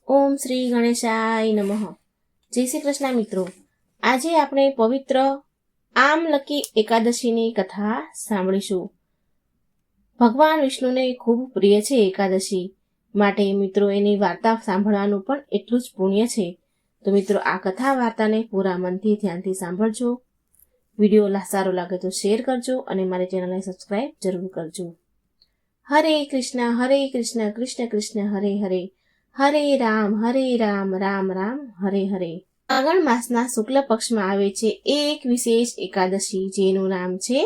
ઓમ શ્રી ગણેશાય નમઃ. જય શ્રી કૃષ્ણ મિત્રો. આજે આપણે પવિત્ર આમલકી એકાદશીની કથા સાંભળીશું. ભગવાન વિષ્ણુને ખૂબ પ્રિય છે એકાદશી, માટે મિત્રો એની વાર્તા સાંભળવાનું પણ એટલું જ પુણ્ય છે. તો મિત્રો આ કથા વાર્તાને પૂરા મનથી ધ્યાનથી સાંભળજો. વિડીયો સારો લાગે તો શેર કરજો અને મારી ચેનલને સબસ્ક્રાઇબ જરૂર કરજો. હરે કૃષ્ણ કૃષ્ણ કૃષ્ણ હરે હરે, હરે રામ રામ રામ હરે હરે. ફાગણ માસના શુક્લ પક્ષમાં આવે છે એક વિશેષ એકાદશી, જેનું નામ છે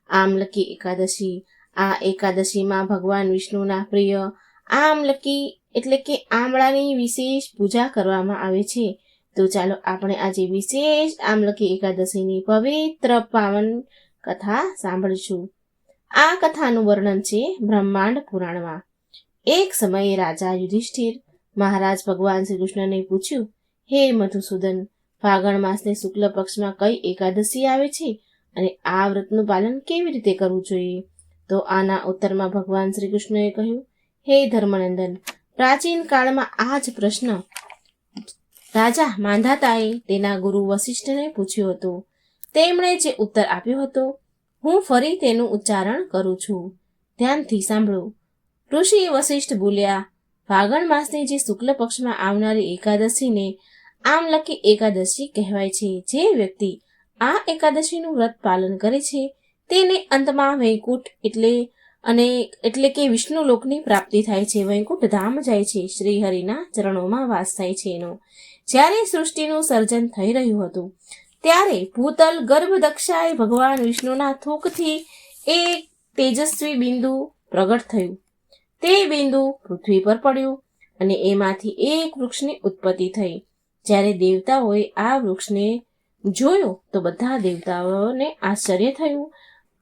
આમલકી એકાદશી. આ એકાદશીમાં ભગવાન વિષ્ણુના પ્રિય આમલકી એટલે કે આમળાની વિશેષ પૂજા કરવામાં આવે છે. તો ચાલો આપણે આજે વિશેષ આમલકી એકાદશીની પવિત્ર પાવન કથા સાંભળીશું. આ કથાનું વર્ણન છે બ્રહ્માંડ પુરાણમાં. એક સમયે રાજા યુધિષ્ઠિર મહારાજ ભગવાન શ્રી કૃષ્ણને પૂછ્યું, હે મધુસૂદન, ફાગણ માસને શુક્લ પક્ષમાં કઈ એકાદશી આવે છે અને આ વ્રતનું પાલન કેવી રીતે કરવું જોઈએ? તો આના ઉત્તરમાં ભગવાન શ્રી કૃષ્ણએ કહ્યું, હે ધર્મનંદન, પ્રાચીન કાળમાં આ જ પ્રશ્ન રાજા માંધાતાએ તેના ગુરુ વશિષ્ઠને પૂછ્યો હતો. તેમણે જે ઉત્તર આપ્યો હતો હું ફરી તેનું ઉચ્ચારણ કરું છું. ધ્યાનથી સાંભળો. ઋષિ વશિષ્ઠ બોલ્યા, ફાગણ માસની જે શુક્લ પક્ષમાં આવનારી એકાદશીને આમલકી એકાદશી કહેવાય છે. જે વ્યક્તિ આ એકાદશીનું વ્રત પાલન કરે છે તેને અંતમાં વૈકુંઠ એટલે કે વિષ્ણુ લોકની પ્રાપ્તિ થાય છે. વૈકુંઠ ધામ જાય છે. શ્રી હરિના ચરણોમાં વાસ થાય છે. એનો જ્યારે સૃષ્ટિનું સર્જન થઈ રહ્યું હતું ત્યારે ભૂતલ ગર્ભદક્ષાએ ભગવાન વિષ્ણુના થૂકથી એક તેજસ્વી બિંદુ પ્રગટ થયું. તે બિંદુ પૃથ્વી પર પડ્યું અને એમાંથી એક વૃક્ષની ઉત્પત્તિ થઈ. જ્યારે દેવતાઓએ આ વૃક્ષને જોયો તો બધા દેવતાઓને આશ્ચર્ય થયું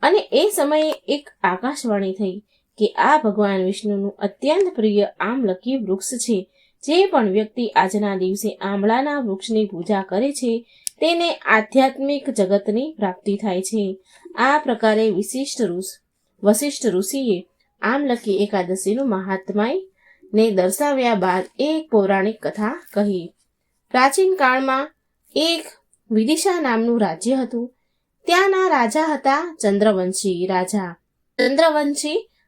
અને એ સમયે એક આકાશવાણી થઈ કે આ ભગવાન વિષ્ણુનું અત્યંત પ્રિય આમલકી વૃક્ષ છે. જે પણ વ્યક્તિ આજના દિવસે આમળાના વૃક્ષની પૂજા કરે છે તેને આધ્યાત્મિક જગતની પ્રાપ્તિ થાય છે. આ પ્રકારે વશિષ્ઠ ઋષિએ આમલકી એકાદશીનું મહાત્મ્ય ને દર્શાવ્યા બાદ એક પૌરાણિક કથા કહી. પ્રાચીન કાળમાં એક વિદિશા નામનું રાજ્ય હતું. ત્યાંના રાજા હતા ચંદ્રવંશી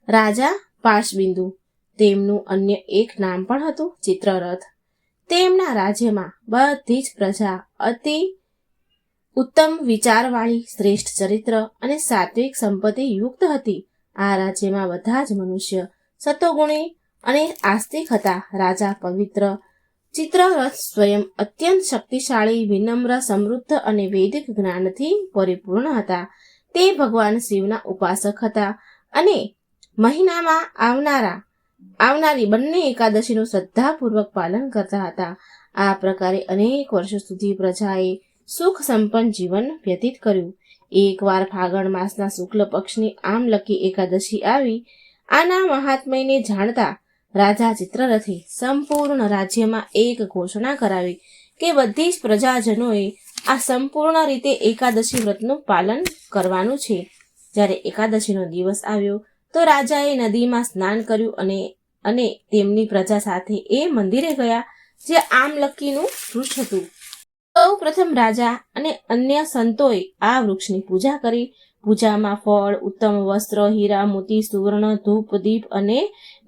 રાજા પાશબિંદુ. તેમનું અન્ય એક નામ પણ હતું ચિત્રરથ. તેમના રાજ્યમાં બધી જ પ્રજા અતિ ઉત્તમ વિચારવાળી, શ્રેષ્ઠ ચરિત્ર અને સાત્વિક સંપત્તિ યુક્ત હતી. આ રાજ્યમાં બધા જ મનુષ્ય સતોગુણી અને આસ્તિક હતા. રાજા પવિત્ર ચિત્રરથ સ્વયં અત્યંત શક્તિશાળી, વિનમ્ર, સમૃદ્ધ અને વૈદિક જ્ઞાનથી પરિપૂર્ણ હતા. તે ભગવાન શિવના ઉપાસક હતા અને મહિનામાં આવનારી બંને એકાદશીનું શ્રદ્ધાપૂર્વક પાલન કરતા હતા. આ પ્રકારે અનેક વર્ષો સુધી પ્રજાએ સુખ સંપન્ન જીવન વ્યતીત કર્યું. એકવાર ફાગણ માસના શુક્લ પક્ષની આમલકી એકાદશી આવી. આના મહાત્મ્યને જાણતા રાજા ચિત્રરથે સંપૂર્ણ રાજ્યમાં એક ઘોષણા કરાવી કે બધી જ પ્રજાજનોએ આ સંપૂર્ણ રીતે એકાદશી વ્રતનું પાલન કરવાનું છે. જ્યારે એકાદશીનો દિવસ આવ્યો તો રાજાએ નદીમાં સ્નાન કર્યું અને તેમની પ્રજા સાથે એ મંદિરે ગયા જે આમલકીનું વૃક્ષ હતું. સૌ પ્રથમ રાજા અને અન્ય સંતોએ આ વૃક્ષની પૂજા કરી. પૂજામાં ફળ, ઉત્તમ વસ્ત્ર, હીરા, મોતી, સુવર્ણ, ધૂપ, દીપ અને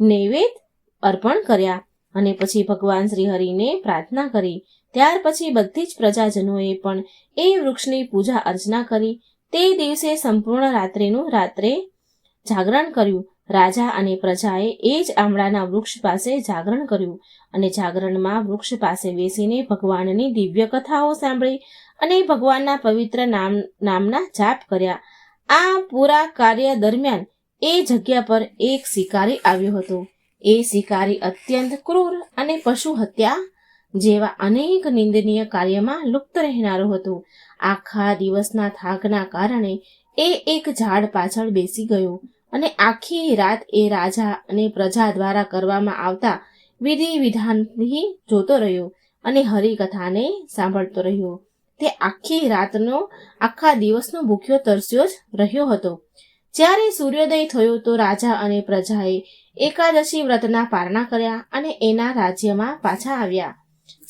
નૈવેદ્ય અર્પણ કર્યા અને પછી ભગવાન શ્રી હરિને પ્રાર્થના કરી. ત્યાર પછી બધી જ પ્રજાજનોએ પણ એ વૃક્ષની પૂજા અર્ચના કરી. તે દિવસે સંપૂર્ણ રાત્રે જાગરણ કર્યું. રાજા અને પ્રજાએ એ જ આમળાના વૃક્ષ પાસે જાગરણ કર્યું અને જાગરણમાં વૃક્ષ પાસે બેસીને ભગવાનની દિવ્ય કથાઓ સાંભળી અને ભગવાનના પવિત્ર નામના જાપ કર્યા. આ પૂરા કાર્ય દરમિયાન એ જગ્યા પર એક શિકારી આવ્યો હતો. એ શિકારી અત્યંત ક્રૂર અને પશુ હત્યા જેવા અનેક નિંદનીય કાર્યમાં લુપ્ત રહેનારો હતો. આખા દિવસના થાકના કારણે એ એક ઝાડ પાછળ બેસી ગયો અને આખી રાત એ રાજા અને પ્રજા દ્વારા કરવામાં આવતા વિધિ વિધાનથી જોતો રહ્યો અને હરિકથાને સાંભળતો રહ્યો. તે આખા દિવસનો ભૂખ્યો તરસ્યો જ રહ્યો હતો. જ્યારે સૂર્યોદય થયો તો રાજા અને પ્રજાએ એકાદશી વ્રતના પારણા કર્યા અને એના રાજ્યમાં પાછા આવ્યા.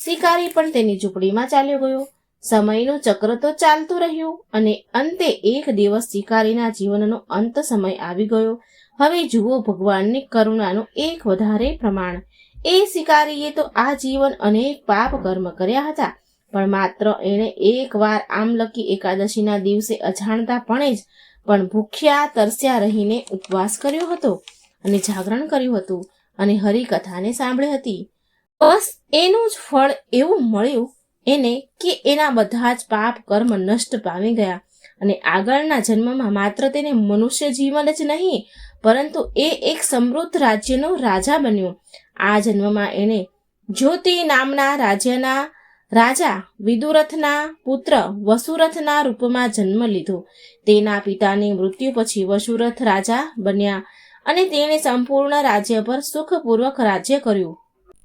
શિકારી પણ તેની ઝૂંપડીમાં ચાલ્યો ગયો. સમયનું ચક્ર તો ચાલતું રહ્યું અને અંતે એક દિવસ શિકારીના જીવનનો અંત સમય આવી ગયો. હવે જુઓ ભગવાનની કરુણાનું એક વધારે પ્રમાણ. એ શિકારીએ તો આ જીવન અનેક પાપ કર્મ કર્યા હતા, પણ માત્ર એણે એકવાર આમલકી એકાદશીના દિવસે અજાણતાપણે જ પણ ભૂખ્યા તરસ્યા રહીને ઉપવાસ કર્યો હતો અને જાગરણ કર્યું હતું અને હરિકથાને સાંભળી હતી. બસ એનું જ ફળ એવું મળ્યું એને કે એના બધા જ પાપ કર્મ નષ્ટ પામી ગયા અને આગળના જન્મમાં માત્ર તેને મનુષ્ય જીવન જ નહીં, પરંતુ એ એક સમૃદ્ધ રાજ્યનો રાજા બન્યો. આ જન્મમાં એણે જ્યોતિ નામના રાજ્યના રાજા વિદુરથના પુત્ર વસુરથના રૂપમાં જન્મ લીધો. તેના પિતાની મૃત્યુ પછી વસુરથ રાજા બન્યા અને તેણે સંપૂર્ણ રાજ્ય પર સુખપૂર્વક રાજ્ય કર્યું.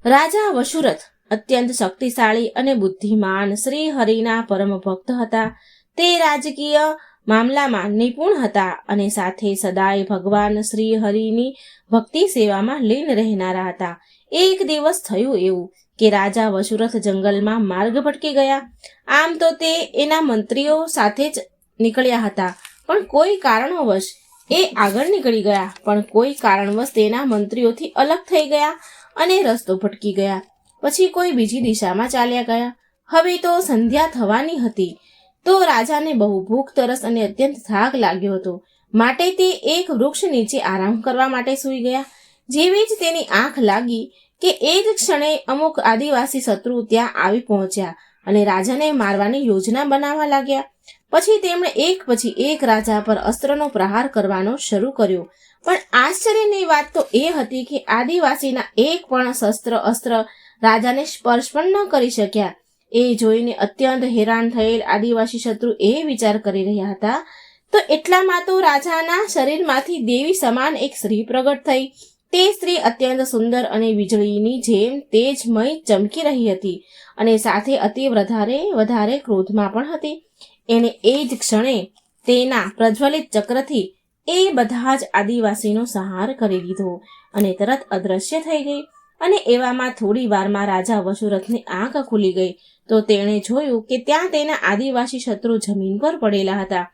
રાજા વસુરથ અત્યંત શક્તિશાળી અને બુદ્ધિમાન શ્રી હરિના પરમ ભક્ત હતા. તે રાજકીય મામલામાં નિપુણ હતા અને સાથે સદાય ભગવાન શ્રી હરિની ભક્તિ સેવામાં લીન રહેનારા હતા. એક દિવસ થયું એવું કે રાજા વસુરથ જંગલમાં માર્ગ ભટકી ગયા. આમ તો તે એના મંત્રીઓ સાથે જ નીકળ્યા હતા, પણ કોઈ કારણોવશ એ આગળ નીકળી ગયા, પણ કોઈ કારણવશ તેના મંત્રીઓથી અલગ થઈ ગયા અને રસ્તો ભટકી ગયા. પછી કોઈ બીજી દિશામાં ચાલ્યા ગયા. હવે તો સંધ્યા થવાની હતી, તો રાજાને બહુ ભૂખ તરસ અને અત્યંત થાક લાગ્યો હતો, માટે તે એક વૃક્ષ નીચે આરામ કરવા માટે સૂઈ ગયા. જેવી જ તેની આંખ લાગી કે એ જ ક્ષણે અમુક આદિવાસી શત્રુ ત્યાં આવી પહોંચ્યા અને રાજાને મારવાની યોજના બનાવવા લાગ્યા. પછી તેમણે એક પછી એક રાજા પર અસ્ત્રનો પ્રહાર કરવાનો શરૂ કર્યો. પણ આશ્ચર્યની વાત તો એ હતી કે આદિવાસીના એક પણ શસ્ત્ર અસ્ત્ર રાજાને સ્પર્શ પણ ન કરી શક્યા. એ જોઈને અત્યંત હેરાન થયેલ આદિવાસી શત્રુ એ વિચાર કરી રહ્યા હતા, તો એટલામાં તો રાજાના શરીરમાંથી દેવી સમાન એક સ્ત્રી પ્રગટ થઈ. તે સ્ત્રી અત્યંત સુંદર અને વીજળીની જેમ તેજમય ચમકી રહી હતી અને સાથે અતિ વધારે ક્રોધમાં પણ હતી. એણે એ જ ક્ષણે તેના પ્રજ્વલિત ચક્રથી એ બધા જ આદિવાસીનો સંહાર કરી લીધો અને તરત અદ્રશ્ય થઈ ગઈ. અને એવામાં થોડી વારમાં રાજા વસુરથની આંખ ખુલી ગઈ, તો તેણે જોયું કે ત્યાં તેના આદિવાસી શત્રુ જમીન પર પડેલા હતા.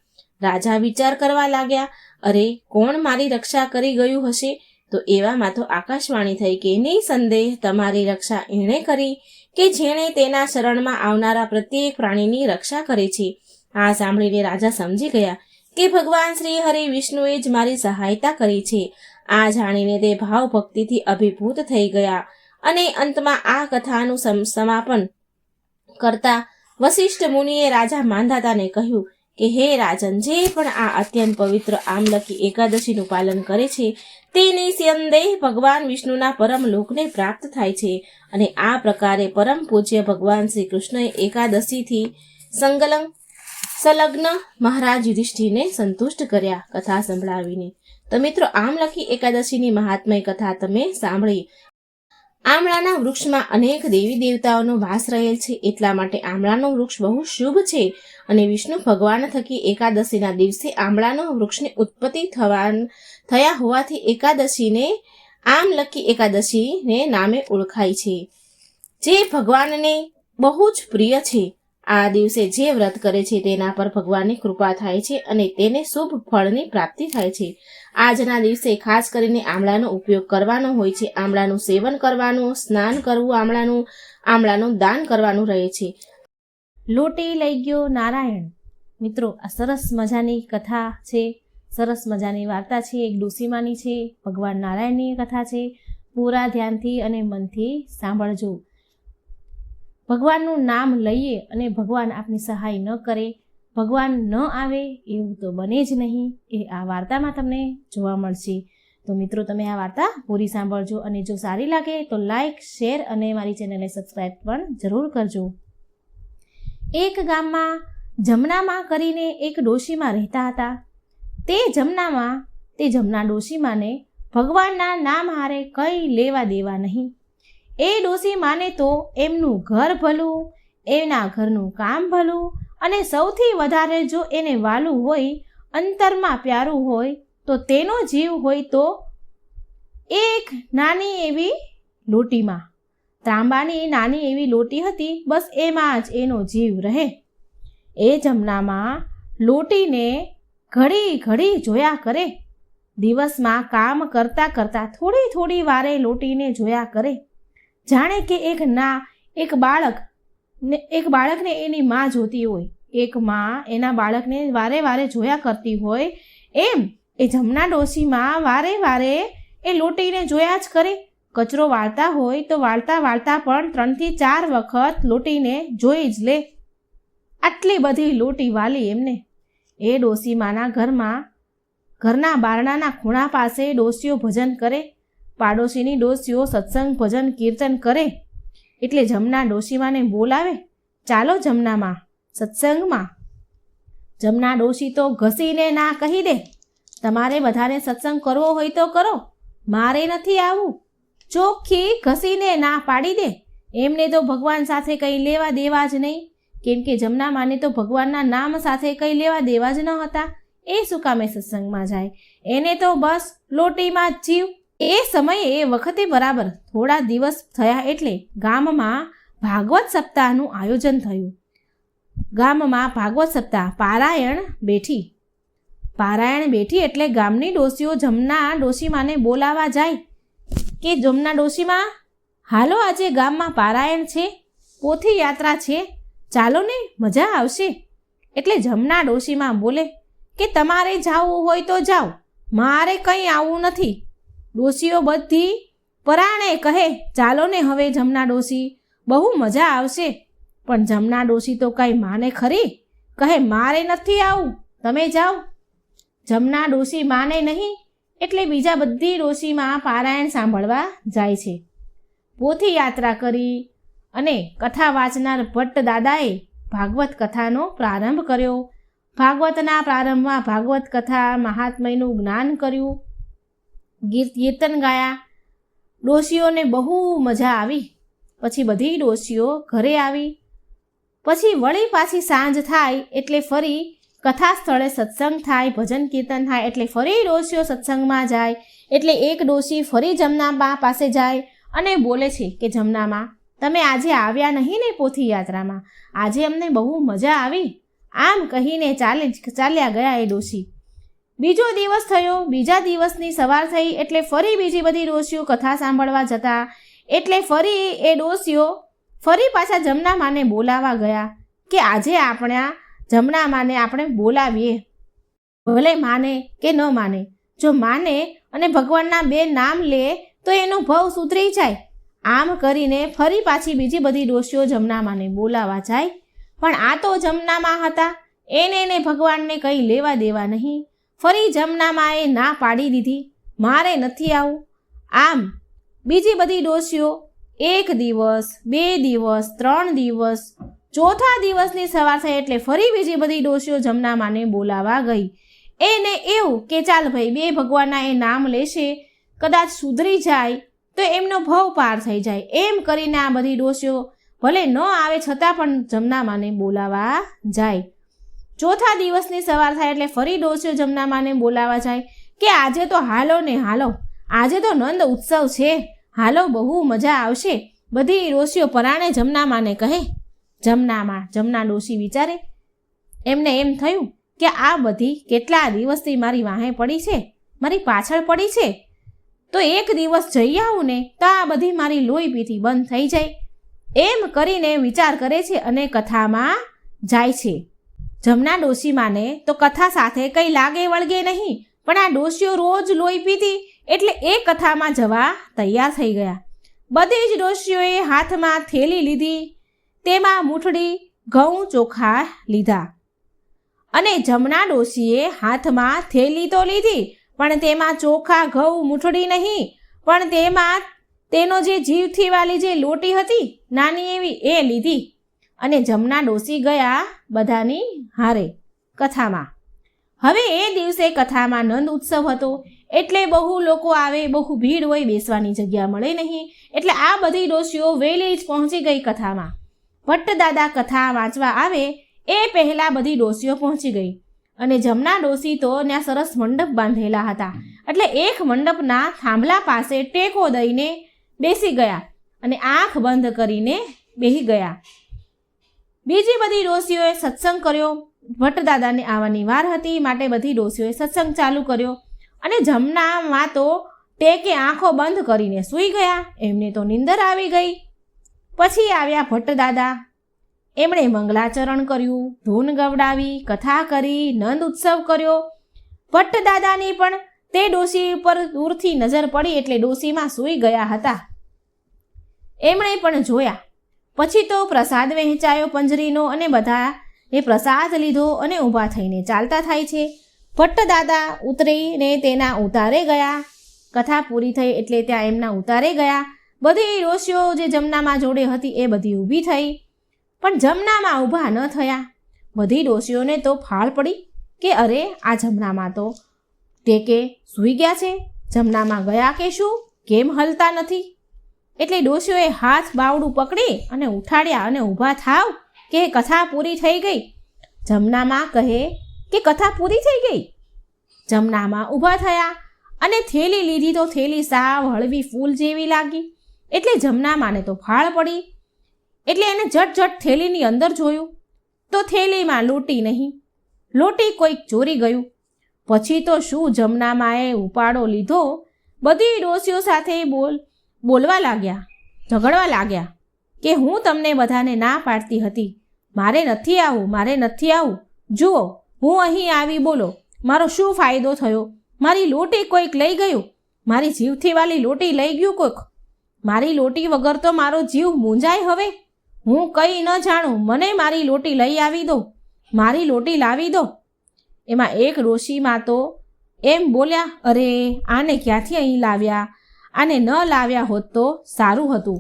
રાજા વિચાર કરવા લાગ્યા, અરે કોણ મારી રક્ષા કરી ગયું હશે? તો એવામાં તો આકાશવાણી થઈ કે નિસંદેહ તમારી રક્ષા એણે કરી કે જેણે તેના શરણમાં આવનારા પ્રત્યેક પ્રાણીની રક્ષા કરે છે. આ સાંભળીને રાજા સમજી ગયા કે ભગવાન શ્રી હરિ વિષ્ણુએ જ મારી સહાયતા કરી છે. આ જાણીને તે ભાવ ભક્તિથી અભિભૂત થઈ ગયા અને અંતમાં આ કથાનું સમાપન કરતા વશિષ્ઠ મુનિએ રાજા માંધાતાને કહ્યું કે હે રાજન, જે પણ આ અત્યંત પવિત્ર આમલકી એકાદશીનું પાલન કરે છે તે નિસંદેહ ભગવાન વિષ્ણુના પરમ લોકને પ્રાપ્ત થાય છે. અને આ પ્રકારે પરમ પૂજ્ય ભગવાન શ્રી કૃષ્ણએ એકાદશીથી સંલગ્ન મહારાજ યુધિષ્ઠિરને સંતુષ્ટ કર્યા કથા સંભળાવીને. તો મિત્રો, આમલકી એકાદશીની મહાત્મય કથા તમે સાંભળી. આમળાના વૃક્ષમાં અનેક દેવી દેવતાઓનો વાસ રહેલ છે, એટલા માટે આમળાનું વૃક્ષ બહુ શુભ છે. અને વિષ્ણુ ભગવાન થકી એકાદશીના દિવસે આમળાનો વૃક્ષની ઉત્પત્તિ થયા હોવાથી એકાદશીને આમલકી એકાદશીને નામે ઓળખાય છે, જે ભગવાનને બહુ જ પ્રિય છે. આ દિવસે જે વ્રત કરે છે તેના પર ભગવાનની કૃપા થાય છે અને તેને શુભ ફળની પ્રાપ્તિ થાય છે. આજના દિવસે ખાસ કરીને આમળાનો ઉપયોગ કરવાનો હોય છે. આમળાનું સેવન કરવાનું, સ્નાન કરવું, આમળાનું દાન કરવાનું રહે છે. લોટે લઈ ગયો નારાયણ. મિત્રો, આ સરસ મજાની કથા છે, સરસ મજાની વાર્તા છે, એક ડોસીમાની છે, ભગવાન નારાયણની કથા છે. પૂરા ધ્યાનથી અને મનથી સાંભળજો. ભગવાનનું નામ લઈએ અને ભગવાન આપની સહાય ન કરે, ભગવાન ન આવે એવું તો બને જ નહીં. એ આ વાર્તામાં તમને જોવા મળશે. તો મિત્રો, તમે આ વાર્તા પૂરી સાંભળજો અને જો સારી લાગે તો લાઈક, શેર અને મારી ચેનલને સબસ્ક્રાઈબ પણ જરૂર કરજો. એક ગામમાં જમનામાં કરીને એક ડોશીમાં રહેતા હતા. તે જમના ડોશીમાને ભગવાનના નામ હારે કંઈ લેવા દેવા નહીં. એ ડોશીમાને તો એમનું ઘર ભલું, એના ઘરનું કામ ભલું અને સૌથી વધારે જો એને વાલું હોય, અંતરમાં પ્યારું હોય, તો તેનો જીવ હોય તો એક નાની એવી લોટીમાં, તાંબાની નાની એવી લોટી હતી, બસ એમાં જ એનો જીવ રહે. એ જમનામાં લોટીને ઘડી ઘડી જોયા કરે. દિવસમાં કામ કરતાં કરતાં થોડી થોડી વારે લોટીને જોયા કરે. જાણે કે એક બાળકને એની માં જોતી હોય, એક માં એના બાળકને વારે વારે જોયા કરતી હોય, એમ એ જમના ડોશીમાં વારે વારે એ લોટીને જોયા જ કરે. કચરો વાળતા હોય તો વાળતા વાળતા પણ 3 થી 4 વખત લોટીને જોઈ જ લે. આટલી બધી લોટી વાલી એમને. એ ડોશીમાના ઘરના બારણાના ખૂણા પાસે ડોશીઓ ભજન કરે. પાડોશીની ડોશીઓ સત્સંગ ભજન કીર્તન કરે એટલે જમના ડોશીમાને બોલાવે, ચાલો જમનામાં સત્સંગમાં. જમના ડોશી તો ઘસીને ના કહી દે, તમારે બધાને સત્સંગ કરવો હોય તો કરો, મારે નથી આવવું. ચોખ્ખી ઘસીને ના પાડી દે. એમને તો ભગવાન સાથે કંઈ લેવા દેવા જ નહીં, કેમ કે જમનામાને તો ભગવાનના નામ સાથે કંઈ લેવા દેવા જ ન હતા. એ શું કામે સત્સંગમાં જાય? એને તો બસ લોટીમાં જ જીવ. એ સમયે એ વખતે બરાબર થોડા દિવસ થયા એટલે ગામમાં ભાગવત સપ્તાહનું આયોજન થયું. ગામમાં ભાગવત સપ્તાહ પારાયણ બેઠી એટલે ગામની ડોશીઓ જમના ડોશીમાને બોલાવા જાય કે જમના ડોશીમાં, હાલો આજે ગામમાં પારાયણ છે, પોથી યાત્રા છે, ચાલો ને મજા આવશે. એટલે જમના ડોશીમાં બોલે કે તમારે જાવું હોય તો જાઓ, મારે કંઈ આવવું નથી. ડોશીઓ બધી પરાણે કહે, ચાલો ને હવે જમના ડોશી, બહુ મજા આવશે. પણ જમના ડોશી તો કંઈ માને ખરી, કહે મારે નથી આવું, તમે જાઓ. જમના ડોશી માને નહીં એટલે બીજા બધી ડોશીમાં પારાયણ સાંભળવા જાય છે. પોથી યાત્રા કરી અને કથા વાંચનાર ભટ્ટ દાદાએ ભાગવત કથાનો પ્રારંભ કર્યો. ભાગવતના પ્રારંભમાં ભાગવત કથા મહાત્મ્યનું જ્ઞાન કર્યું, કીર્તન ગાયા. ડોશીઓને બહુ મજા આવી. પછી બધી ડોશીઓ ઘરે આવી. પછી વળી પાછી સાંજ થાય એટલે ફરી કથા સ્થળે સત્સંગ થાય, ભજન કીર્તન થાય એટલે ફરી ડોશીઓ સત્સંગમાં જાય. એટલે એક ડોશી ફરી જમનાબા પાસે જાય અને બોલે છે કે જમનામાં, તમે આજે આવ્યા નહીં ને પોથી યાત્રામાં, આજે અમને બહુ મજા આવી. આમ કહીને ચાલ્યા ગયા એ ડોશી. બીજો દિવસ થયો. બીજા દિવસની સવાર થઈ એટલે ફરી બીજી બધી ડોશીઓ કથા સાંભળવા જતા એટલે ફરી એ ડોશીઓ ફરી પાછા જમનામાને બોલાવા ગયા કે આજે આપણા જમનામાને આપણે બોલાવીએ, ભલે માને કે ન માને. જો માને અને ભગવાનના 2 નામ લે તો એનો ભવ સુધરી જાય. આમ કરીને ફરી પાછી બીજી બધી ડોશીઓ જમનામાને બોલાવા જાય. પણ આ તો જમનામાં હતા, એને ભગવાનને કંઈ લેવા દેવા નહીં. ફરી જમનામાએ ના પાડી દીધી, મારે નથી આવું. આમ બીજી બધી ડોશીઓ 1 દિવસ, 2 દિવસ, 3 દિવસ, ચોથા દિવસની સવાર થઈ એટલે ફરી બીજી બધી ડોશીઓ જમનામાને બોલાવા ગઈ. એને એવું કે ચાલ ભાઈ 2 ભગવાનના એ નામ લેશે, કદાચ સુધરી જાય તો એમનો ભવ પાર થઈ જાય. એમ કરીને આ બધી ડોશીઓ ભલે ન આવે છતાં પણ જમનામાને બોલાવા જાય. ચોથા દિવસની સવાર થાય એટલે ફરી ડોશીઓ જમનામાને બોલાવા જાય કે આજે તો હાલો ને હાલો, આજે તો નંદ ઉત્સવ છે, હાલો બહુ મજા આવશે. બધી ડોશીઓ પરાણે જમનામાને કહે. જમના ડોશી વિચારે, એમને એમ થયું કે આ બધી કેટલા દિવસથી મારી વાહે પડી છે, મારી પાછળ પડી છે, તો એક દિવસ જઈ આવું ને તો આ બધી મારી લોહી પીતી બંધ થઈ જાય. એમ કરીને વિચાર કરે છે અને કથામાં જાય છે. જમના ડોશીમાને તો કથા સાથે કંઈ લાગે વળગે નહીં, પણ આ ડોશીઓ રોજ લોહી પીતી એટલે એ કથામાં જવા તૈયાર થઈ ગયા. બધી જ ડોશીઓએ હાથમાં થેલી લીધી, તેમાં મૂઠડી ઘઉં ચોખા લીધા. અને જમના ડોશીએ હાથમાં થેલી તો લીધી પણ તેમાં ચોખા ઘઉં મૂઠડી નહીં, પણ તેમાં તેનો જે જીવથી વાલી જે લોટી હતી નાની એવી એ લીધી. અને જમના ડોશી ગયા બધાની હારે કથામાં. હવે એ દિવસે કથામાં નંદ ઉત્સવ હતો એટલે બહુ લોકો આવે, બહુ ભીડ હોય, બેસવાની જગ્યા મળે નહીં. એટલે આ બધી ડોશીઓ વહેલી જ પહોંચી ગઈ કથામાં. ભટ્ટ દાદા કથા વાંચવા આવે એ પહેલાં બધી ડોશીઓ પહોંચી ગઈ અને જમના ડોસી તો ત્યાં સરસ મંડપ બાંધેલા હતા, એટલે એક મંડપના થાંભલા પાસે ટેકો દઈને બેસી ગયા અને આંખ બંધ કરીને બેસી ગયા. બીજી બધી ડોસીઓએ સત્સંગ કર્યો. ભટ્ટદાદાને આવવાની વાર હતી, માટે બધી ડોસીઓએ સત્સંગ ચાલુ કર્યો અને જમનામાં તો ટેકે આંખો બંધ કરીને સૂઈ ગયા. એમને તો નીંદર આવી ગઈ. પછી આવ્યા ભટ્ટદાદા. એમણે મંગલાચરણ કર્યું, ધૂન ગવડાવી, કથા કરી, નંદ ઉત્સવ કર્યો. ભટ્ટદાદાની પણ તે ડોસી ઉપર દૂરથી નજર પડી એટલે ડોસીમાં સૂઈ ગયા હતા. એમણે પણ જોયા. પછી તો પ્રસાદ વહેંચાયો પંજરીનો અને બધા એ પ્રસાદ લીધો અને ઊભા થઈને ચાલતા થાય છે. ભટ્ટદાદા ઉતરીને તેના ઉતારે ગયા. કથા પૂરી થઈ એટલે ત્યાં એમના ઉતારે ગયા. બધી ડોસીઓ જે જમનામાં જોડે હતી એ બધી ઊભી થઈ, પણ જમનામાં ઊભા ન થયા. બધી ડોસીઓને તો ફાળ પડી કે અરે આ જમનામાં તો ટેકે સૂઈ ગયા છે, જમનામાં ગયા કે શું, કેમ હલતા નથી? એટલે ડોસીઓએ હાથ બાવડું પકડી અને ઉઠાડ્યા અને ઊભા થાવ કે કથા પૂરી થઈ ગઈ. જમનામાં કહે કે કથા પૂરી થઈ ગઈ. જમનામાં ઊભા થયા અને થેલી લીધી તો થેલી સાવ હળવી ફૂલ જેવી લાગી. એટલે જમનામાને તો ફાળ પડી. એટલે એને ઝટ થેલીની અંદર જોયું તો થેલીમાં લોટી નહીં, લોટી કોઈક ચોરી ગયું. પછી તો શું જમનામાએ ઉપાડો લીધો, બધી ડોસીઓ સાથે બોલવા લાગ્યા, ઝઘડવા લાગ્યા કે હું તમને બધાને ના પાડતી હતી, મારે નથી આવું, મારે નથી આવું. જુઓ હું અહીં આવી, બોલો મારો શું ફાયદો થયો? મારી લોટી કોઈક લઈ ગયું, મારી જીવથી વાલી લોટી લઈ ગયું કોઈક. મારી લોટી વગર તો મારો જીવ મૂંઝાય. હવે હું કંઈ ન જાણું, મને મારી લોટી લઈ આવી દો, મારી લોટી લાવી દો. એમાં એક ડોશીમાં તો એમ બોલ્યા, અરે આને ક્યાંથી અહીં લાવ્યા, આને ન લાવ્યા હોત તો સારું હતું.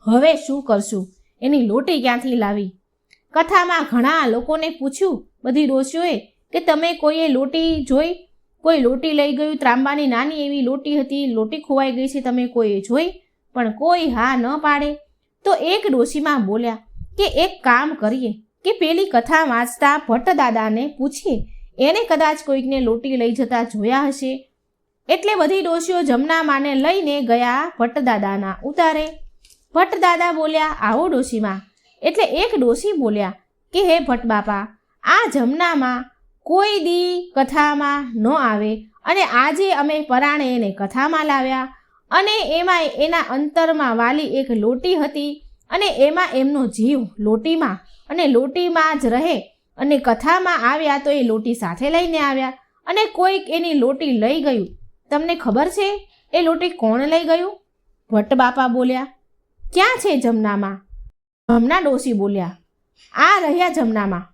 હવે શું કરશું, એની લોટી ક્યાંથી લાવી? કથામાં ઘણા લોકોને પૂછ્યું બધી ડોશીઓએ કે તમે કોઈએ લોટી જોઈ, કોઈ લોટી લઈ ગયું, ત્રાંબાની નાની એવી લોટી હતી, લોટી ખોવાઈ ગઈ છે, તમે કોઈએ જોઈ? પણ કોઈ હા ન પાડે. તો એક ડોશીમાં બોલ્યા કે એક કામ કરીએ કે પેલી કથા વાંચતા ભટ્ટદાદાને પૂછીએ, એને કદાચ કોઈકને લોટી લઈ જતા જોયા હશે. એટલે બધી ડોશીઓ જમનામાને લઈને ગયા ભટ્ટદાદાના ઉતારે. ભટ્ટદાદા બોલ્યા, આવો ડોશીમાં. એટલે એક ડોશી બોલ્યા કે હે ભટ્ટ બાપા, આ જમનામાં કોઈ દી કથામાં ન આવે અને આજે અમે પરાણે એને કથામાં લાવ્યા અને એમાં એના અંતરમાં વાલી એક લોટી હતી અને એમાં એમનો જીવ લોટીમાં અને લોટીમાં જ રહે અને કથામાં આવ્યા તો એ લોટી સાથે લઈને આવ્યા અને કોઈક એની લોટી લઈ ગયું. તમને ખબર છે એ લોટી કોણ લઈ ગયું? ભટ્ટ બાપા બોલ્યા, ક્યાં છે જમનામાં? જમના ડોશી બોલ્યા, આ રહ્યા જમનામાં.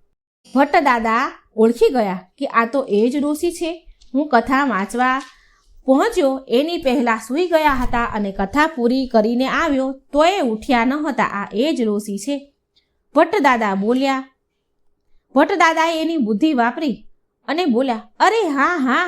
ભટ્ટ દાદા ઓળખી ગયા કે આ તો એ જ ડોશી છે. હું કથા વાંચવા પહોંચ્યો એની પહેલાં સૂઈ ગયા હતા અને કથા પૂરી કરીને આવ્યો તો એ ઉઠ્યા ન હતા. આ એ જ ડોશી છે. ભટ્ટ દાદા બોલ્યા. ભટ્ટ દાદાએ એની બુદ્ધિ વાપરી અને બોલ્યા, અરે હા,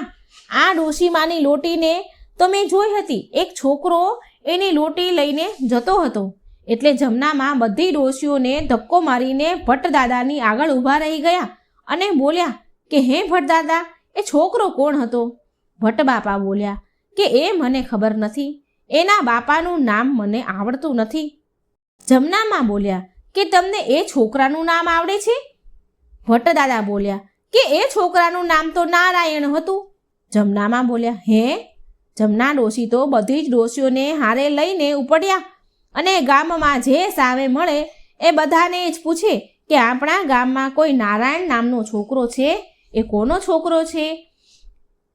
આ ડોશીમાની લોટીને તો મેં જોઈ હતી. એક છોકરો એની લોટી લઈને જતો હતો. એટલે જમનામાં બધી ડોશીઓને ધક્કો મારીને ભટ્ટ દાદાની આગળ ઊભા રહી ગયા અને બોલ્યા કે હે ભટ્ટ દાદા, એ છોકરો કોણ હતો? ભટ્ટ બાપા બોલ્યા કે એ મને ખબર નથી, એના બાપાનું નામ મને આવડતું નથી. જમનામાં બોલ્યા કે તમને એ છોકરાનું નામ આવડે છે? ભટ્ટ દાદા બોલ્યા કે એ છોકરાનું નામ તો નારાયણ હતું. જમનામાં બોલ્યા, હે? જમના ડોશી તો બધી જ ડોશીઓને હારે લઈને ઉપડ્યા અને ગામમાં જે સાવે મળે એ બધાને જ પૂછે કે આપણા ગામમાં કોઈ નારાયણ નામનો છોકરો છે, એ કોનો છોકરો છે?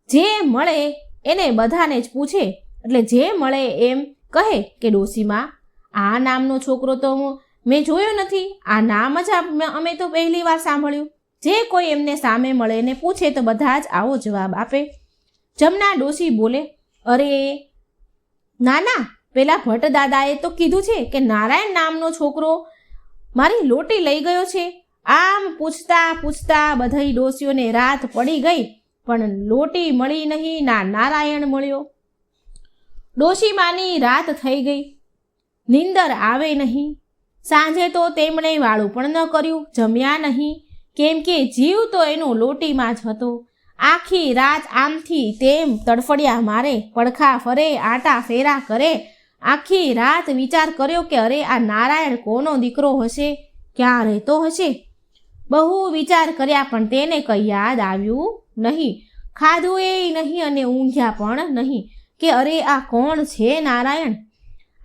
જે મળે એને બધાને જ પૂછે. એટલે જે મળે એમ કહે કે ડોશીમાં, આ નામનો છોકરો તો મેં જોયો નથી, આ નામ જ અમે તો પહેલી વાર સાંભળ્યું. જે કોઈ એમને સામે મળે ને પૂછે તો બધા જ આવો જવાબ આપે. જમના ડોશી બોલે, અરે ના, પેલા ભટ્ટ દાદાએ તો કીધું છે કે નારાયણ નામનો છોકરો મારી લોટી લઈ ગયો છે. આમ પૂછતા બધી ડોશીઓને રાત પડી ગઈ પણ લોટી મળી નહીં, ના નારાયણ મળ્યો. ડોશીમાની રાત થઈ ગઈ, નીંદર આવે નહીં. સાંજે તો તેમણે વાળું પણ ન કર્યું, જમ્યા નહીં કેમ કે જીવ તો એનો લોટીમાં જ હતો. આખી રાત આમથી તેમ તડફડિયા મારે, પડખા ફરે, આટા ફેરા કરે. આખી રાત વિચાર કર્યો કે અરે આ નારાયણ કોનો દીકરો હશે, ક્યાં રહેતો હશે. બહુ વિચાર કર્યા પણ તેને કંઈ યાદ આવ્યું નહીં. ખાધું એ નહીં અને ઊંઘ્યા પણ નહીં કે અરે આ કોણ છે નારાયણ.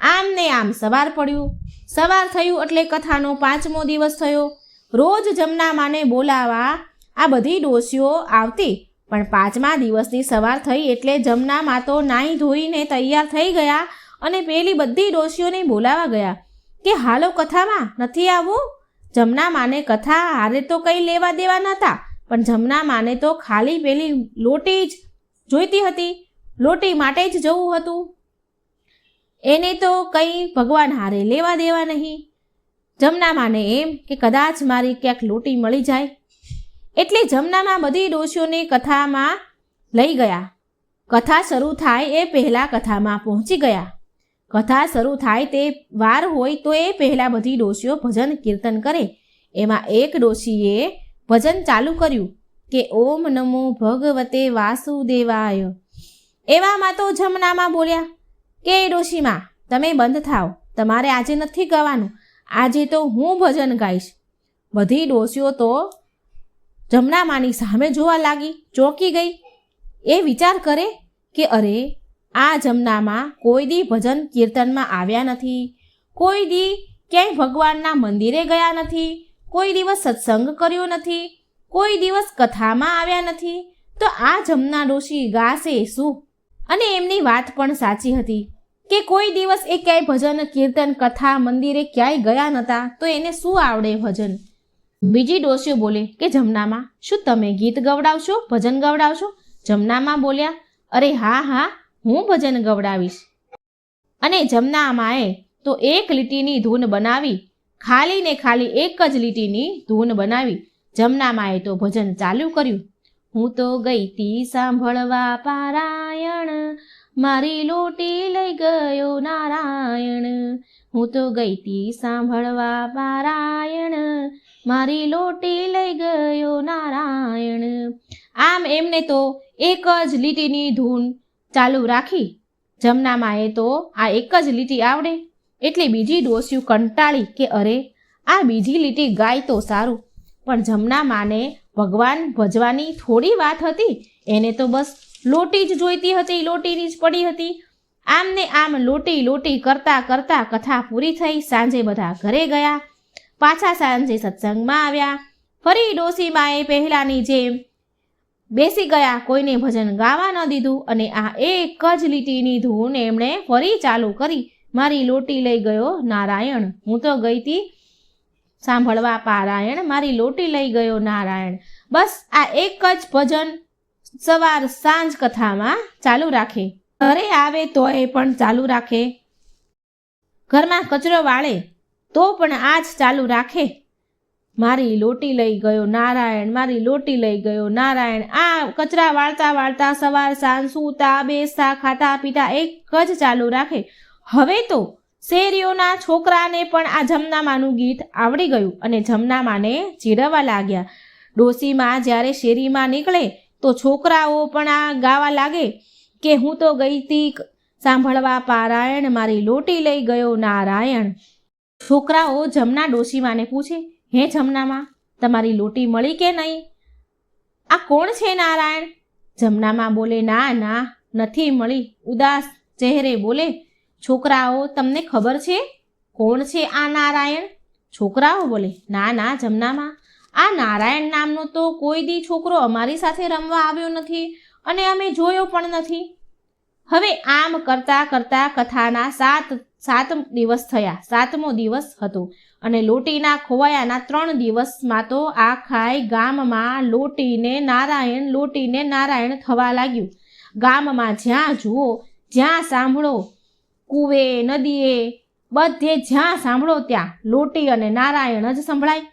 આમ ને આમ સવાર પડ્યું. સવાર થયું એટલે કથાનો 5મો દિવસ થયો. રોજ જમનામાને બોલાવા આ બધી ડોશીઓ આવતી, પણ 5મા દિવસની સવાર થઈ એટલે જમનામા તો નાહી ધોઈને તૈયાર થઈ ગયા અને પેલી બધી ડોશીઓને બોલાવા ગયા કે હાલો કથામાં નથી આવવું. જમનામાને કથા હારે તો કંઈ લેવા દેવા નહોતા, પણ જમનામાને તો ખાલી પેલી લોટી જ જોઈતી હતી, લોટી માટે જ જવું હતું. એને તો કંઈ ભગવાન હારે લેવા દેવા નહીં. જમનામાને એમ કે કદાચ મારી ક્યાંક લોટી મળી જાય, એટલે જમનામાં બધી ડોશીઓને કથામાં લઈ ગયા. કથા શરૂ થાય એ પહેલાં કથામાં પહોંચી ગયા. કથા શરૂ થાય તે વાર હોય તો એ પહેલાં બધી ડોશીઓ ભજન કીર્તન કરે. એમાં એક ડોશીએ ભજન ચાલુ કર્યું કે ઓમ નમો ભગવતે વાસુદેવાય. એવામાં તો જમનામાં બોલ્યા કે ડોશીમાં તમે બંધ થાવ, તમારે આજે નથી ગાવાનું, આજે તો હું ભજન ગાઈશ. બધી ડોશીઓ તો જમનામાની સામે જોવા લાગી, ચોંકી ગઈ. એ વિચાર કરે કે અરે આ જમનામાં કોઈ દી ભજન કીર્તનમાં આવ્યા નથી, કોઈ દી ક્યાંય ભગવાનના મંદિરે ગયા નથી, કોઈ દિવસ સત્સંગ કર્યો નથી, કોઈ દિવસ કથામાં આવ્યા નથી, તો આ જમના ડોશી ગાશે શું? અને એમની વાત પણ સાચી હતી કે કોઈ દિવસ એ ક્યાંય ભજન કીર્તન કથા મંદિરે ક્યાંય ગયા નહોતા, તો એને શું આવડે ભજન. બીજી ડોશીઓ બોલે કે જમનામાં શું તમે ગીત ગવડાવશો, ભજન ગવડાવશો? જમનામાં બોલ્યા અરે હા હા, હું ભજન ગવડાવીશ. અને જમનામાએ તો એક લીટીની ધૂન બનાવી, ખાલી ને ખાલી એક જ લીટીની ધૂન બનાવી. જમનામાએ તો ભજન ચાલુ કર્યું. હું તો ગઈ તી સાંભળવા પારાયણ, મારી લોટી લઈ ગયો નારાયણ. હું તો ગઈ તી સાંભળવા પારાયણ, મારી લોટી લઈ ગયો નારાયણ. આમ એમને તો એક જ લીટીની ધૂન ચાલુ રાખી. જમનામાએ તો આ એક જ લીટી આવડે, એટલે બીજી ડોશીઓ કંટાળી કે અરે આ બીજી લીટી ગાય તો સારું. પણ જમનામાને ભગવાન ભજવાની થોડી વાત હતી, એને તો બસ લોટી જ જોઈતી હતી, લોટીની જ પડી હતી. આમ ને આમ લોટી લોટી કરતા કરતા કથા પૂરી થઈ. સાંજે બધા ઘરે ગયા. પાછા સાંજે સત્સંગમાં આવ્યા. ફરી ડોશીમાએ પહેલાંની જેમ બેસી ગયા, કોઈને ભજન ગાવા ન દીધું અને આ એક જ લીટીની ધૂન એમણે ફરી ચાલુ કરી. મારી લોટી લઈ ગયો નારાયણ, હું તો ગઈ હતી સાંભળવા પારાયણ, મારી લોટી લઈ ગયો નારાયણ. બસ આ એક જ ભજન સવાર સાંજ કથામાં ચાલુ રાખે. ઘરે આવે તોય પણ ચાલુ રાખે, ઘરમાં કચરો વાળે તો પણ આ જ ચાલુ રાખે. મારી લોટી લઈ ગયો નારાયણ, મારી લોટી લઈ ગયો નારાયણ. આ કચરા વાળતા વાળતા સવાર સાંજ સૂતા બેસતા ખાતા પીતા એક જ ચાલુ રાખે. હવે તો શેરીઓના છોકરાને પણ આ જમનામાનું ગીત આવડી ગયું અને જમનામાને ચીડવવા લાગ્યા. ડોશીમાં જ્યારે શેરીમાં નીકળે તો છોકરાઓ પણ આ ગાવા લાગે કે હું તો ગઈ તી સાંભળવા પારાયણ, મારી લોટી લઈ ગયો નારાયણ. છોકરાઓ જમના ડોશીમાને પૂછે હે જમનામાં તમારી લોટી મળી કે નહીં? આ કોણ છે નારાયણ? જમનામાં બોલે ના ના નથી મળી, ઉદાસ ચહેરે બોલે. છોકરાઓ તમને ખબર છે કોણ છે આ નારાયણ? છોકરાઓ બોલે ના ના જમનામાં, આ નારાયણ નામનો તો કોઈ દી છોકરો અમારી સાથે રમવા આવ્યો નથી અને અમે જોયો પણ નથી. હવે આમ કરતાં કરતાં કથાના 7 દિવસ થયા. 7મો દિવસ હતો અને લોટીના ખોવાયાના 3 દિવસમાં તો આખાય ગામમાં લોટીને નારાયણ થવા લાગ્યું. ગામમાં જ્યાં જુઓ જ્યાં સાંભળો, કૂવે નદીએ બધે જ્યાં સાંભળો ત્યાં લોટી અને નારાયણ જ સંભળાય.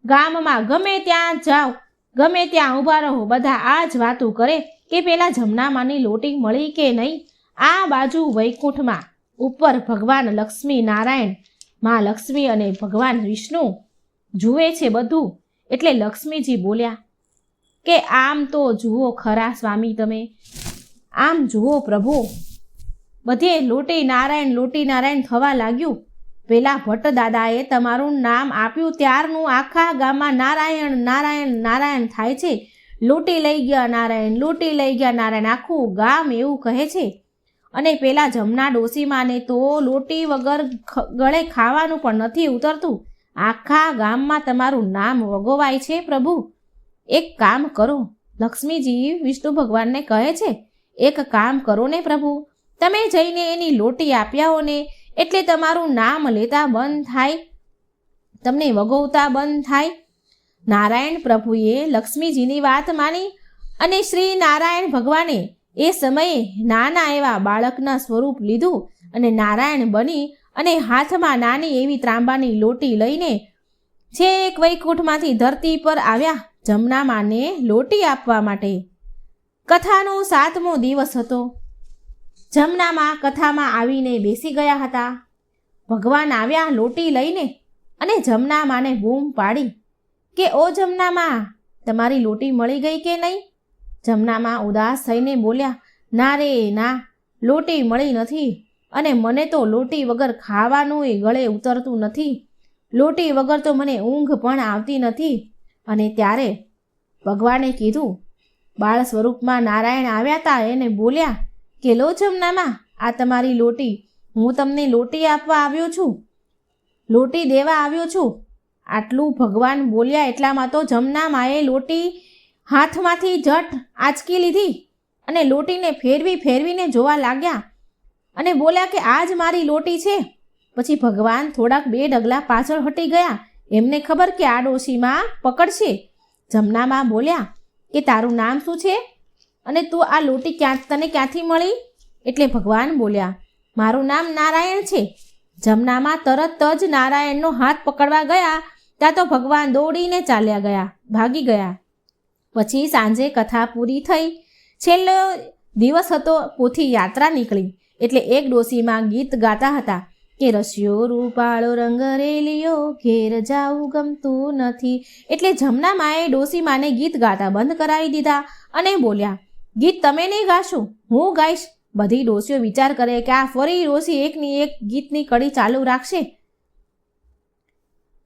ગામમાં ગમે ત્યાં જાઓ, ગમે ત્યાં ઊભા રહો, બધા આ જ વાતું કરે કે પેલા જમનામાની લોટી મળી કે નહીં. આ બાજુ વૈકુંઠમાં ઉપર ભગવાન લક્ષ્મી નારાયણ, માં લક્ષ્મી અને ભગવાન વિષ્ણુ જુએ છે બધું, એટલે લક્ષ્મીજી બોલ્યા કે આમ તો જુઓ ખરા સ્વામી, તમે આમ જુઓ પ્રભુ, બધે લોટી નારાયણ થવા લાગ્યું. પેલા ભટ્ટ દાદાએ તમારું નામ આપ્યું ત્યારનું આખા ગામમાં નારાયણ નારાયણ નારાયણ થાય છે. લોટી લઈ ગયા નારાયણ, લોટી લઈ ગયા નારાયણ, આખું ગામ એવું કહે છે. અને પેલા જમના ડોસીમાને તો લોટી વગર ગળે ખાવાનું પણ નથી ઉતરતું. આખા ગામમાં તમારું નામ વગોવાય છે પ્રભુ. એક કામ કરો, લક્ષ્મીજી વિષ્ણુ ભગવાનને કહે છે, એક કામ કરો ને પ્રભુ, તમે જઈને એની લોટી આપ્યાઓ ને એટલે તમારું નામ લેતા બંધ થાય, તમને વગોવતા બંધ થાય. નારાયણ પ્રભુએ લક્ષ્મીજીની વાત માની અને શ્રી નારાયણ ભગવાને એ સમયે નાના એવા બાળકના સ્વરૂપ લીધું અને નારાયણ બની અને હાથમાં નાની એવી ત્રાંબાની લોટી લઈને છેક વૈકુંઠમાંથી ધરતી પર આવ્યા જમનામાને લોટી આપવા માટે. કથાનો 7મો દિવસ હતો. જમનામાં કથામાં આવીને બેસી ગયા હતા. ભગવાન આવ્યા લોટી લઈને અને જમનામાને બૂમ પાડી કે ઓ જમનામાં, તમારી લોટી મળી ગઈ કે નહીં? જમનામાં ઉદાસ થઈને બોલ્યા, ના રે ના, લોટી મળી નથી અને મને તો લોટી વગર ખાવાનું એ ગળે ઉતરતું નથી. લોટી વગર તો મને ઊંઘ પણ આવતી નથી. અને ત્યારે ભગવાને કીધું, બાળ સ્વરૂપમાં નારાયણ આવ્યા હતા, એને બોલ્યા કે લો જમનામાં, આ તમારી લોટી, હું તમને લોટી આપવા આવ્યો છું, લોટી દેવા આવ્યો છું. આટલું ભગવાન બોલ્યા એટલામાં તો જમનામાએ લોટી હાથમાંથી જટ આંચકી લીધી અને લોટીને ફેરવીને જોવા લાગ્યા અને બોલ્યા કે આ જ મારી લોટી છે. પછી ભગવાન થોડાક 2 ડગલા પાછળ હટી ગયા. એમને ખબર કે આ ડોશીમાં પકડશે. જમનામાં બોલ્યા કે તારું નામ શું છે અને તું આ લોટી તને ક્યાંથી મળી? એટલે ભગવાન બોલ્યા, મારું નામ નારાયણ છે. જમનામાં તરત જ નારાયણનો હાથ પકડવા ગયા ત્યાં તો ભગવાન દોડીને ચાલ્યા ગયા, ભાગી ગયા. પછી સાંજે કથા પૂરી થઈ. છેલ્લો દિવસ હતો, પોથી યાત્રા નીકળી. એટલે એક ડોશીમાં ગીત ગાતા હતા કે રસિયો રૂપાળો રંગ રેલિયો, ઘેર જાવું ગમતું નથી. એટલે જમનામાએ ડોશીમાને ગીત ગાતા બંધ કરાવી દીધા અને બોલ્યા, ગીત તમે નહીં ગાશો, હું ગાઈશ. બધી ડોશીઓ વિચાર કરે કે આ ફરી ડોશી એકની એક ગીતની કડી ચાલુ રાખશે.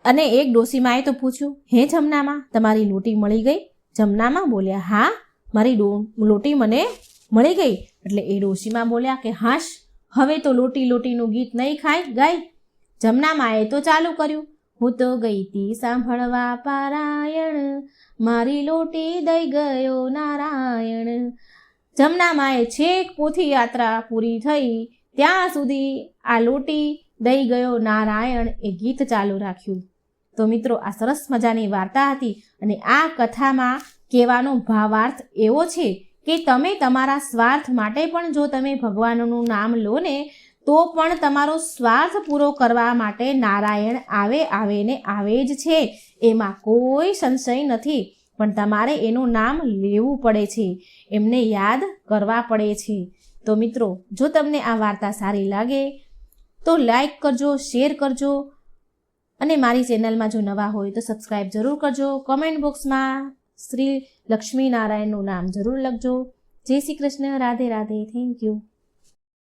અને એક ડોશીમાએ તો પૂછ્યું, હે જમનામાં, તમારી લોટી મળી ગઈ? જમનામાં બોલ્યા, હા, મારી લોટી મને મળી ગઈ. એટલે એ ડોશીમાં બોલ્યા કે હાશ, હવે તો લોટીનું ગીત નહીં ગાય. જમનામાએ તો ચાલુ કર્યું, હું તો ગઈ તી સાંભળવા પારાયણ, મારી લોટી દઈ ગયો નારાયણ. જમનામાએ છેક પોથી યાત્રા પૂરી થઈ ત્યાં સુધી આ લોટી દઈ ગયો નારાયણ એ ગીત ચાલુ રાખ્યું. તો મિત્રો, આ સરસ મજાની વાર્તા હતી અને આ કથામાં કહેવાનો ભાવાર્થ એવો છે કે તમે તમારા સ્વાર્થ માટે પણ જો તમે ભગવાનનું નામ લો ને તો પણ તમારો સ્વાર્થ પૂરો કરવા માટે નારાયણ આવે જ છે. એમાં કોઈ સંશય નથી. પણ તમારે એનું નામ લેવું પડે છે, એમને યાદ કરવા પડે છે. તો મિત્રો, જો તમને આ વાર્તા સારી લાગે તો લાઈક કરજો, શેર કરજો અને મારી ચેનલમાં જો નવા હોય તો સબસ્ક્રાઈબ જરૂર કરજો. કમેન્ટ બોક્સમાં શ્રી લક્ષ્મી નારાયણનું નામ જરૂર લખજો. જય શ્રી કૃષ્ણ. રાધે રાધે. Thank you.